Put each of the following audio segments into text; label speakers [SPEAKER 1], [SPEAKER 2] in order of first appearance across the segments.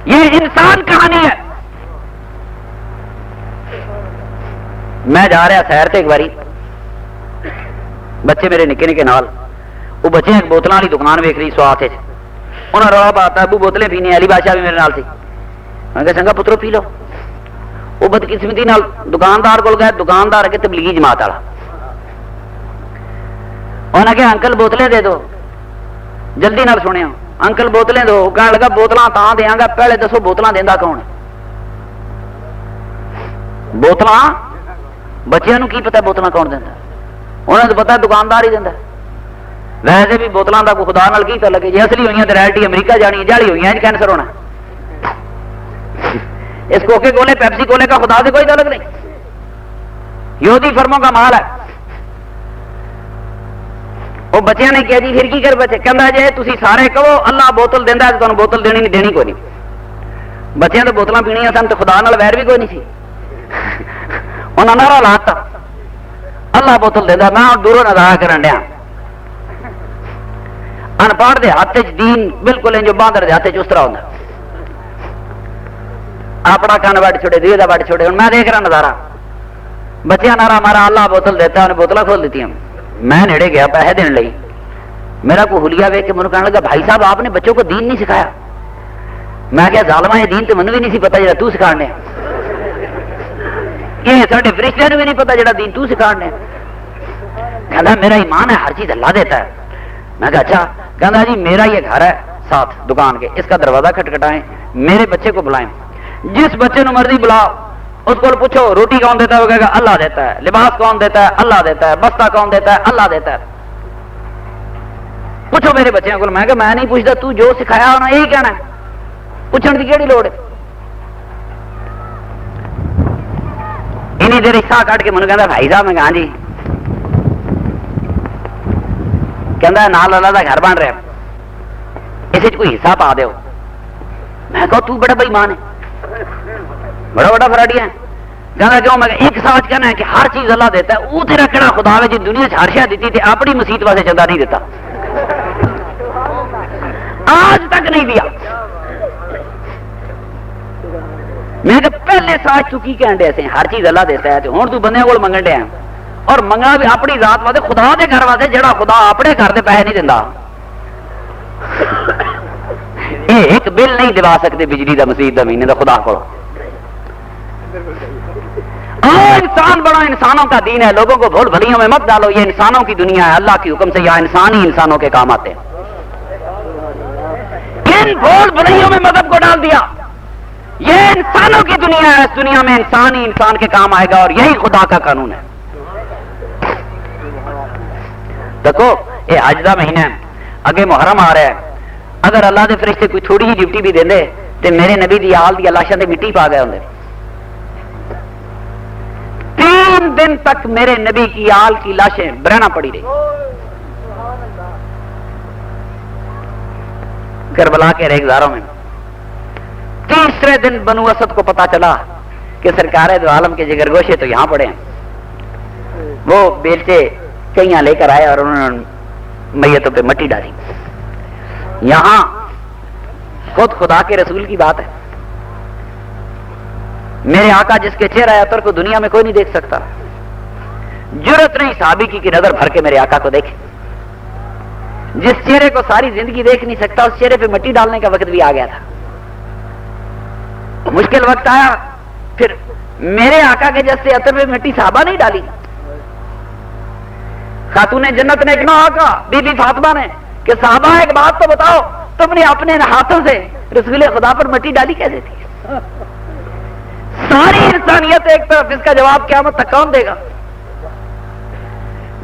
[SPEAKER 1] یہ انسان کہانی ہے. میں جا رہا سیر تے ایک باری بچے میرے نکے نکے نال وہ بچے ایک بوتلوں والی دکان ویک رہی سواد انہوں نے رولا پاتا ابو بوتلیں پینی. علی بادشاہ بھی میرے نال سی. میں کہا چنگا پترو پی لو. وہ بدقسمتی نال دکاندار کو گئے. دکاندار کے تبلیغی جماعت والا. انہوں نے کہا انکل بوتلیں دے دو. جلدی نال سنیا انکل بوتلیں دو. کہنے لگا بوتلاں تاں دیاں گا پہلے دسو بوتلاں دیندا کون ہے. بوتلاں بچیاں نو کی پتا بوتلاں کون دیندا. انہوں نے پتا دکاندار ہی دیندا. ویسے بھی بوتلاں دا کوئی خدا نال کی تعلق ہے. جی اصلی ہوئی تو ریلٹی امریکہ جانی جالی ہوئی ہیں کینسر ہونا. اس کوکے کولے پیپسی کولے کا خدا سے کوئی تعلق نہیں. یہودی فرموں کا مال ہے. وہ بچیاں نے کہا جی پھر کی کر بچے کہندا جے تسی سارے کہو اللہ بوتل دیندا ہے تانوں بوتل دینی نہیں دینی کوئی نہیں. بچیاں تو بوتلاں پینیاں سن تو خدا نال ویر بھی کوئی نہیں سی. انہاں نعرہ لاتا اللہ بوتل دیندا. میں دوروں نظارہ کرن ڈیا ان پڑھ دے ہاتھ دین بالکل جو باندر دے ہاتھ اس طرح ہوندا. اپنا کان وڈ چھوڑے دیے دا وڈ چھوڑے. میں دیکھ رہا نظارہ بچیاں نعرہ مارا اللہ بوتل دیتا ہے. انہیں بوتلاں کھول دیتی. میں نیڑے گیا پیسے دین لئی. میرا کوئی حلیہ ویکھ کے مجھے کہنے لگا بھائی صاحب آپ نے بچوں کو دین نہیں سکھایا. میں کہا ظالمہ یہ دین تو مجھے بھی نہیں سی پتا جڑا تو سکھانے. یہ سارے فرشتیاں نوں بھی نہیں پتا جڑا دین تو سکھانے. کہتا میرا ایمان ہے ہر چیز اللہ دیتا ہے. میں کہا اچھا. کہتا جی میرا یہ گھر ہے ساتھ دکان کے اس کا دروازہ کھٹکھٹائیں میرے بچے کو بلائیں. جس بچے نو مرضی بلاؤ اس کو پوچھو روٹی کون دیتا ہے. وہ کہے گا اللہ دیتا ہے. لباس کون دیتا ہے اللہ دیتا ہے. بستہ کون دیتا ہے اللہ دیتا ہے. پوچھو میرے بچوں کو. میں کہ میں نہیں پوچھتا تو جو سکھایا انہوں نے یہی کہنا ہے. پوچھنے کی کیڑی لوڑ ہے. انہیں دیر حصہ کٹ کے مجھے کہتا بھائی صاحب. میں کہا جی. کہتا نال اللہ کا گھر بن رہا اس کوئی حصہ پا دیو. میں کہا تو بڑا بےایمان ہے بڑا بڑا فراڈی ہے. کہنا کیوں. میں ایک ساتھ کہنا ہے کہ ہر چیز اللہ دیتا ہے. وہ تیرا کہڑا خدا ہے جی دنیا سے ہر شے دیتی تھی اپنی مسیت واسطے چندہ نہیں دیتا آج تک نہیں دیا. میں کہ پہلے ساتھ تو کی کہن دے سے ہر چیز اللہ دیتا ہے تو ہوں تو بندے کو منگن دیا اور منگنا بھی اپنی ذات واسطے خدا دے گھر واسطے جڑا خدا اپنے گھر دے پیسے نہیں دیندا. ایک بل نہیں دوا سکتے بجلی دا مسیت دا مہینے دا خدا کو. انسان بڑا انسانوں کا دین ہے. لوگوں کو بھول بھلیوں میں مت ڈالو. یہ انسانوں کی دنیا ہے. اللہ کے حکم سے یا انسان ہی انسانوں کے کام آتے ہیں. ان بھول بھلیوں میں مذہب کو ڈال دیا. یہ انسانوں کی دنیا ہے. اس دنیا میں انسان ہی انسان کے کام آئے گا اور یہی خدا کا قانون ہے. دیکھو یہ حج دا مہینہ ہے. اگے محرم آ رہا ہے. اگر اللہ دے فرشتے کوئی تھوڑی جی ڈیوٹی بھی دے تو میرے نبی دی آل دی لاشاں تے مٹی پا گئے ہوندے. 3 دن تک میرے نبی کی آل کی لاشیں برہنا پڑی رہی. کربلا کے ریگزاروں میں. تیسرے دن بنو اسد کو پتا چلا کہ سرکار دو عالم کے جگر گوشے تو یہاں پڑے ہیں. وہ بیلچے کئیاں لے کر آئے اور انہوں نے میتوں پہ مٹی ڈالی. یہاں خود خدا کے رسول کی بات ہے. میرے آقا جس کے چہرہ عطر کو دنیا میں کوئی نہیں دیکھ سکتا. جرت نہیں صحابی کی نظر بھر کے میرے آقا کو دیکھے. جس چہرے کو ساری زندگی دیکھ نہیں سکتا اس چہرے پہ مٹی ڈالنے کا وقت بھی آ گیا تھا. مشکل وقت آیا. پھر میرے آقا کے جیسے عطر پہ مٹی صحابہ نہیں ڈالی. خاتون جنت نے کہا آقا بی بی فاطمہ نے کہ صحابہ ایک بات تو بتاؤ تم نے اپنے ہاتھوں سے رسول خدا پر مٹی ڈالی کیسے تھی. ساری انسانیت ایک طرف. اس کا جواب قیامت تک کون دے گا.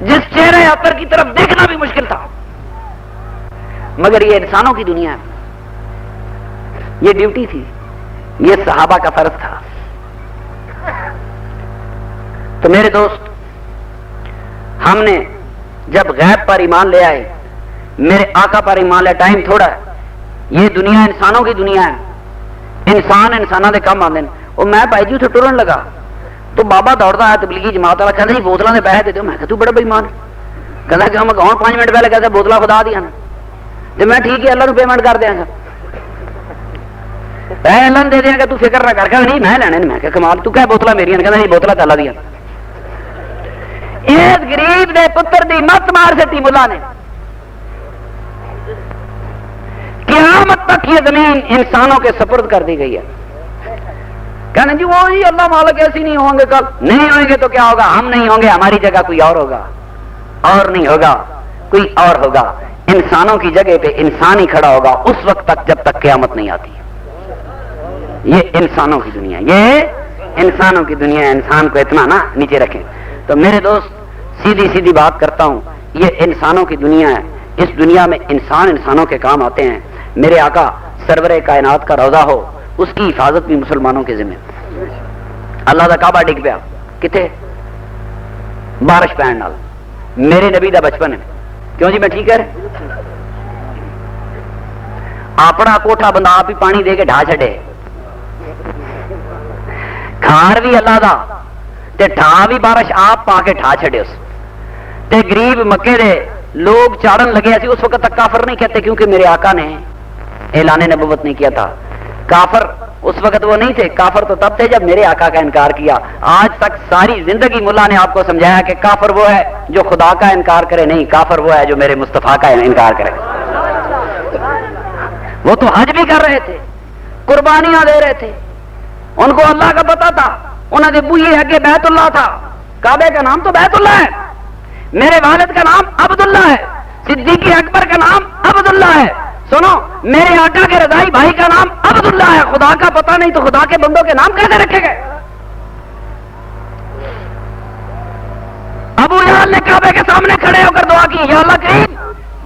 [SPEAKER 1] جس چہرے عطر کی طرف دیکھنا بھی مشکل تھا. مگر یہ انسانوں کی دنیا ہے. یہ ڈیوٹی تھی. یہ صحابہ کا فرض تھا. تو میرے دوست ہم نے جب غیب پر ایمان لے آئے میرے آقا پر ایمان لے. ٹائم تھوڑا ہے. یہ دنیا انسانوں کی دنیا ہے. انسان انسانوں کے کم آتے ہیں. اور میں بھائی جی اتنے ٹرن لگا تو بابا دوڑتا ہے تبلیغی جماعت والا. کہتا جی بوتلوں کے پیسے دے دو. میں کہ تو بڑا بےمان. کہتا کہ ہم کون 5 منٹ پہلے کہتے بوتلیں خدا دیا نا تو میں ٹھیک ہے اللہ کو پیمنٹ کر دیا گا. ایلن دے دیا کہ تو فکر نہ کر کے نہیں میں لینے میں کہ کمال تو کہہ بوتلا میری نے کہنا نہیں بوتلا چلا دیا اس غریب دے پتر دی مت مار سٹی ملا نے قیامت تک یہ زمین انسانوں کے سپرد کر دی گئی ہے کہنا جی وہ جی اللہ مالک ایسی نہیں ہوں گے کل نہیں ہوں گے تو کیا ہوگا ہم نہیں ہوں گے ہماری جگہ کوئی اور ہوگا اور نہیں ہوگا کوئی اور ہوگا انسانوں کی جگہ پہ انسان ہی کھڑا ہوگا اس وقت تک جب تک قیامت نہیں آتی یہ انسانوں کی دنیا یہ انسانوں کی دنیا انسان کو اتنا نہ نیچے رکھیں تو میرے دوست سیدھی سیدھی بات کرتا ہوں یہ انسانوں کی دنیا ہے اس دنیا میں انسان انسانوں کے کام آتے ہیں میرے آقا سرور کائنات کا روضہ ہو اس کی حفاظت بھی مسلمانوں کے ذمہ اللہ دا کعبہ ڈگ پیا کتے بارش پین نال میرے نبی دا بچپن ہے کیوں جی میں ٹھیک ہے اپنا کوٹھا بندہ آپ ہی پانی دے کے ڈھا چھڑے گھر بھی اللہ دا تے ڈھا بھی بارش آپ پا کے ڈھا چھڑے اس تے غریب مکے دے لوگ چاڑن لگے ایسی اس وقت تک کافر نہیں کہتے کیونکہ میرے آقا نے اعلان نبوت نہیں کیا تھا کافر اس وقت وہ نہیں تھے کافر تو تب تھے جب میرے آقا کا انکار کیا آج تک ساری زندگی ملا نے آپ کو سمجھایا کہ کافر وہ ہے جو خدا کا انکار کرے نہیں کافر وہ ہے جو میرے مصطفیٰ کا انکار کرے وہ تو حج بھی کر رہے تھے قربانیاں دے رہے تھے ان کو اللہ کا پتا تھا انہوں نے بوئے اگے بیت اللہ تھا کعبے کا نام تو بیت اللہ ہے میرے والد کا نام عبداللہ ہے صدیق اکبر کا نام عبداللہ ہے سنو میرے آقا کے رضائی بھائی کا نام عبداللہ ہے خدا کا پتہ نہیں تو خدا کے بندوں کے نام کیسے رکھے گئے ابو جہل نے کعبے کے سامنے کھڑے ہو کر دعا کی یا اللہ کریم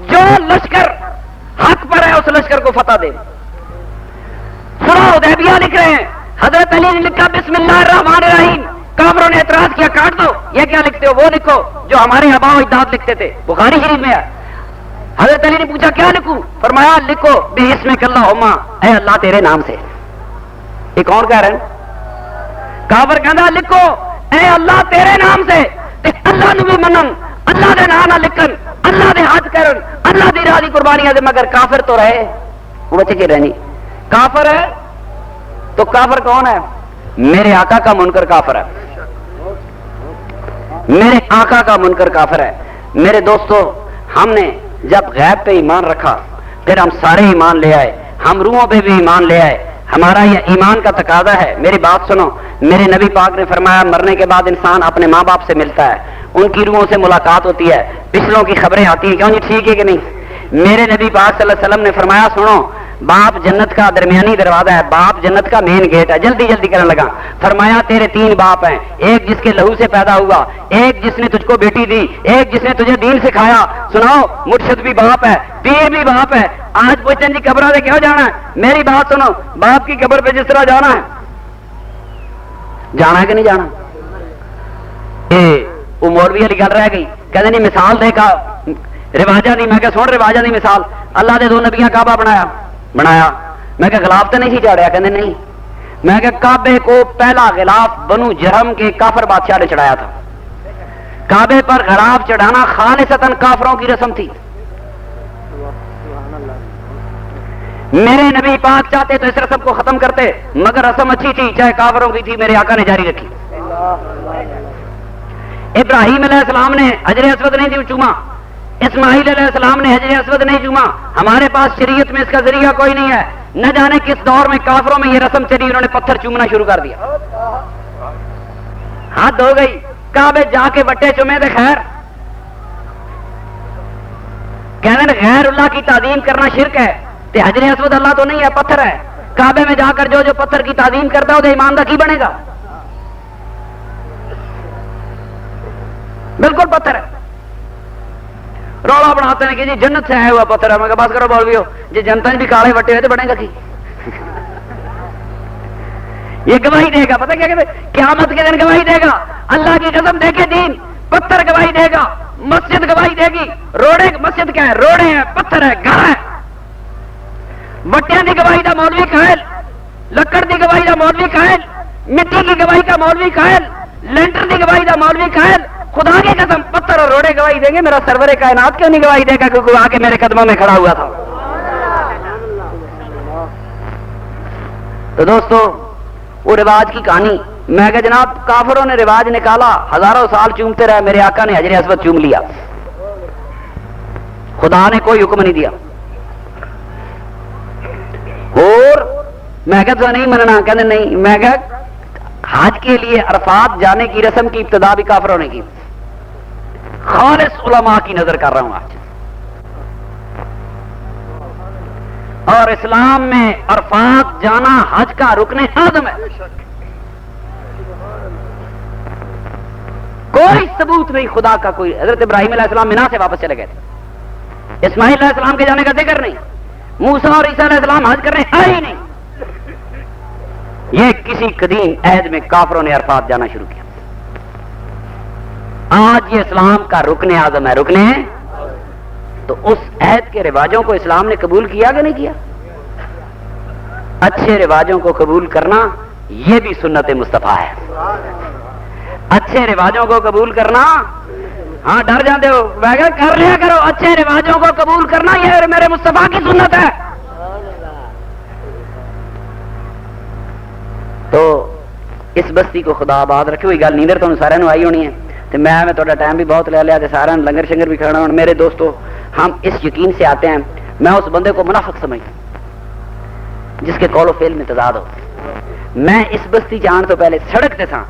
[SPEAKER 1] جو لشکر حق پر ہے اس لشکر کو فتح دے سنو حدیبیہ لکھ رہے ہیں حضرت علی نے لکھا بسم اللہ الرحمن الرحیم کافروں نے اعتراض کیا کاٹ دو یہ کیا لکھتے ہو وہ لکھو جو ہمارے آباء و اجداد لکھتے تھے بخاری شریف میں ہے حضرت علی نے پوچھا کیا لکھوں فرمایا لکھو بِاسْمِكَ اللَّهُمَّ اے اللہ تیرے نام سے یہ کون کہہ رہے ہیں کافر کہنا لکھو اے اللہ تیرے نام سے تے اللہ نو بھی منن اللہ دے نام نہ لکھن اللہ دے حج کرن اللہ دی راہ دی قربانیاں دے مگر کافر تو رہے وہ بچے کے رہنی کافر ہے تو کافر کون ہے میرے آقا کا منکر کافر ہے میرے آقا کا منکر کافر ہے میرے دوستو ہم نے جب غیب پہ ایمان رکھا پھر ہم سارے ایمان لے آئے ہم روحوں پہ بھی ایمان لے آئے ہمارا یہ ایمان کا تقاضا ہے میری بات سنو میرے نبی پاک نے فرمایا مرنے کے بعد انسان اپنے ماں باپ سے ملتا ہے ان کی روحوں سے ملاقات ہوتی ہے پچھلوں کی خبریں آتی ہیں کیوں جی ٹھیک ہے کہ نہیں میرے نبی پاک صلی اللہ علیہ وسلم نے فرمایا سنو باپ جنت کا درمیانی دروازہ ہے باپ جنت کا مین گیٹ ہے جلدی جلدی کرنے لگا فرمایا تیرے تین باپ ہیں ایک جس کے لہو سے پیدا ہوا ایک جس نے تجھ کو بیٹی دی ایک جس نے تجھے دین سکھایا سناؤ مرشد بھی باپ ہے پیر بھی باپ ہے آج پوچھیں جی قبروں سے کیوں جانا ہے میری بات سنو باپ کی قبر پہ جس طرح جانا ہے کہ نہیں جانا وہ مولوی والی گل رہ گئی کہتے نہیں مثال دے کا رواجہ نہیں میں کہ سن رواجہ نہیں مثال اللہ دے دو نبیاں کعبہ بنایا میں کہ غلاف تو نہیں سی چڑھایا کہتے نہیں میں کہ کعبے کو پہلا غلاف بنو جرم کے کافر بادشاہ نے چڑھایا تھا کعبے پر غلاف چڑھانا خالصتاً کافروں کی رسم تھی میرے نبی پاک چاہتے تو اس رسم کو ختم کرتے مگر رسم اچھی تھی چاہے کافروں کی تھی میرے آقا نے جاری رکھی ابراہیم علیہ السلام نے حجر اسود نہیں تھی چوما اسماعیل علیہ السلام نے حجر اسود نہیں چوما ہمارے پاس شریعت میں اس کا ذریعہ کوئی نہیں ہے نہ جانے کس دور میں کافروں میں یہ رسم چلی انہوں نے پتھر چومنا شروع کر دیا حد ہو گئی کعبے جا کے بٹے چومے دے خیر کہنے غیر اللہ کی تعظیم کرنا شرک ہے تے حجر اسود اللہ تو نہیں ہے پتھر ہے کعبے میں جا کر جو پتھر کی تعظیم کرتا ہے وہ ایمان دا کی بنے گا بالکل پتھر ہے رولا بناتے ہیں کہ جی جنت سے آیا ہوا پتھر ہے میں کہا بس کرو مولوی ہو جی جنتا بھی کالے وٹے ہوئے تو بنے گا کی یہ گواہی دے گا پتہ کیا کہتے قیامت کے دن گواہی دے گا اللہ کی قسم دے کے دین پتھر گواہی دے گا مسجد گواہی دے گی روڑے مسجد کیا ہے روڑے ہیں پتھر ہے گھر ہے وٹیاں دی گواہی دا مولوی قائل لکڑ دی گواہی دا مولوی قائل مٹی کی گواہی کا مولوی قائل لینٹر دی گواہی دا مولوی قائل خدا کی قسم پتھر اور روڑے گواہی دیں گے میرا سرور کائنات کیوں نہیں گواہی دے گا کیونکہ آ کے میرے قدموں میں کھڑا ہوا تھا تو دوستو وہ رواج کی کہانی، میں کہ جناب کافروں نے رواج نکالا، ہزاروں سال چومتے رہے، میرے آقا نے حجر اسود چوم لیا، خدا نے کوئی حکم نہیں دیا. اور میں کہا تو نہیں مننا، کہتے نہیں. میں کہا حج کے لیے عرفات جانے کی رسم کی ابتدا بھی کافروں نے کی. خالص علماء کی نظر کر رہا ہوں آج. اور اسلام میں عرفات جانا حج کا رکن اعظم ہے. کوئی ثبوت نہیں خدا کا. کوئی حضرت ابراہیم علیہ السلام مینا سے واپس چلے گئے تھے، اسماعیل علیہ السلام کے جانے کا ذکر نہیں، موسیٰ اور عیسیٰ علیہ السلام حج کرنے آئے ہی نہیں. یہ کسی قدیم عہد میں کافروں نے عرفات جانا شروع کیا. آج یہ اسلام کا رکن اعظم ہے. رکن ہے تو اس عہد کے رواجوں کو اسلام نے قبول کیا کہ نہیں کیا؟ اچھے رواجوں کو قبول کرنا یہ بھی سنت مصطفیٰ ہے. اچھے رواجوں کو قبول کرنا، ہاں ڈر جاتے ہو کر لیا کرو، اچھے رواجوں کو قبول کرنا یہ میرے مصطفیٰ کی سنت ہے. تو اس بستی کو خدا آباد رکھے. ہوئی گل نیندر تو سارے آئی ہونی ہے، تو میں تھوڑا ٹائم بھی بہت لے لیا، سارا لنگر شنگر بھی کھڑا ہوں. میرے دوستو ہم اس یقین سے آتے ہیں، میں اس بندے کو منافق سمجھتا ہوں جس کے قول و فعل میں تضاد ہو. میں اس بستی جان تو پہلے سڑک تے تھا،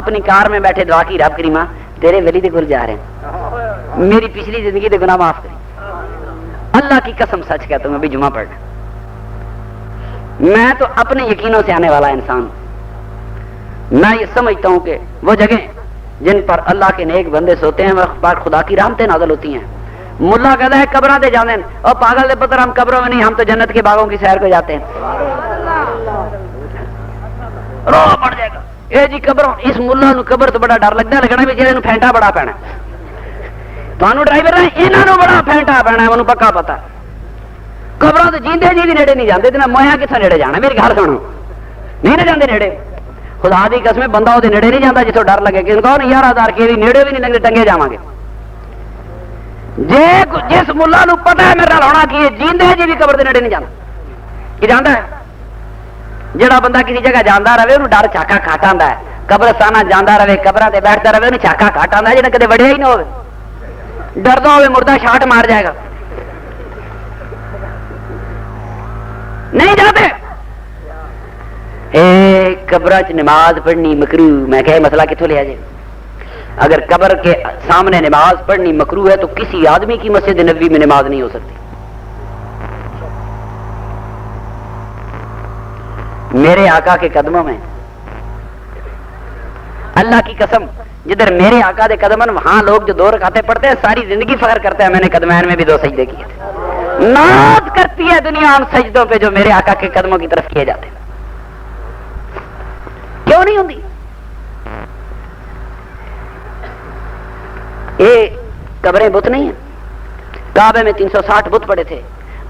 [SPEAKER 1] اپنی کار میں بیٹھے دعا کی رب کریمہ تیرے ولی دے گل جا رہے ہیں، میری پچھلی زندگی دے گناہ معاف کری. اللہ کی قسم سچ کہتا ہوں ابھی جمعہ پڑھنا. میں تو اپنے یقینوں سے آنے والا انسان ہوں. میں یہ سمجھتا ہوں کہ وہ جگہ جن پر اللہ کے نیک بندے سوتے ہیں وہ خدا کی رحمتیں نازل ہوتی ہیں. ملا کہتا ہے قبراں تے جاندے اور پاگل دے پتر ہم قبروں میں نہیں، ہم تو جنت کے باغوں کی سیر کو جاتے ہیں. رو پڑ جائے گا اے جی قبروں. اس ملا نو قبر تو بڑا ڈر لگتا ہے، لگنا بھی جہاں نو پھینٹا بڑا پینا. تھانوں ڈرائیور نے انہاں نو بڑا پھینٹا پینا ہے، انہوں پکا پتا. قبروں تو جیندے جی بھی نیڑے نہیں جاندے، تے میں مویا کتھے نیڑے جانا؟ میری گل سنو، نہیں نہ جاندے نیڑے. خدا دی قسم بندہ وہ نیڑے نہیں جاتا جتوں ڈر لگے کہ 11,000 کے نیڑے بھی نہیں لگتے، ٹنگے جاواں گے. جس ملا نو پتہ ہے میرا ہونا کی جیندے جی بھی قبر دے نیڑے نہیں جانا. کی جاندا ہے جڑا بندہ کسی جگہ جاندا رہے انہوں ڈر چاکا کھٹ آندا ہے. قبرستانہ جاندا رہے، قبراں تے بیٹھدا رہے، انہوں چاکا کھٹ آندا ہے. جڑا کدے وڑیا ہی نہ ہوے، ڈردا ہوے مردہ شاٹ مار جائے گا. نہیں جاتے. قبر چ نماز پڑھنی مکروہ. میں کہ مسئلہ کتوں لیا جائے؟ اگر قبر کے سامنے نماز پڑھنی مکروہ ہے تو کسی آدمی کی مسجد نبوی میں نماز نہیں ہو سکتی. میرے آقا کے قدموں میں اللہ کی قسم جدھر میرے آقا دے قدمن وہاں لوگ جو 2 رکعتیں پڑھتے ہیں ساری زندگی فخر کرتے ہیں میں نے قدمین میں بھی 2 سجدے کیے تھے. ناز کرتی ہے دنیا ان سجدوں پہ جو میرے آقا کے قدموں کی طرف کیے جاتے ہیں. کیوں نہیں ہوتی؟ یہ قبریں بت نہیں ہیں. کعبے میں 360 بت پڑے تھے.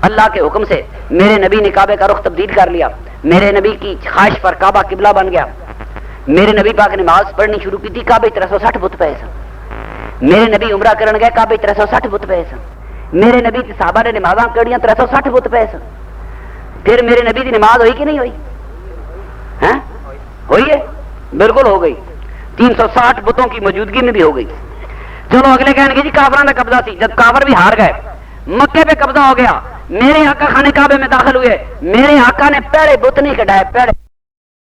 [SPEAKER 1] اللہ کے حکم سے میرے نبی نے کعبے کا رخ تبدیل کر لیا. میرے نبی کی خواہش پر کعبہ قبلہ بن گیا. میرے نبی پاک نے نماز پڑھنی شروع کی تھی، کعبے 360 بت پے سن. میرے نبی عمرہ کرن گئے، کعبے 360 بت پے سن. میرے نبی تے صحابہ نے نمازاں پڑھیاں 360 بت پے سن. پھر میرے نبی کی نماز ہوئی کہ نہیں ہوئی؟ ہیں ہوئی ہے، بالکل ہو گئی. 360 بتوں کی موجودگی میں بھی ہو گئی. چلو اگلے کہیں گے جی کافراں کا قبضہ تھی. جب کافر بھی ہار گئے، مکے پہ قبضہ ہو گیا، میرے آقا خانے کعبے میں داخل ہوئے. میرے آقا نے پہلے بت نہیں کٹائے، پہلے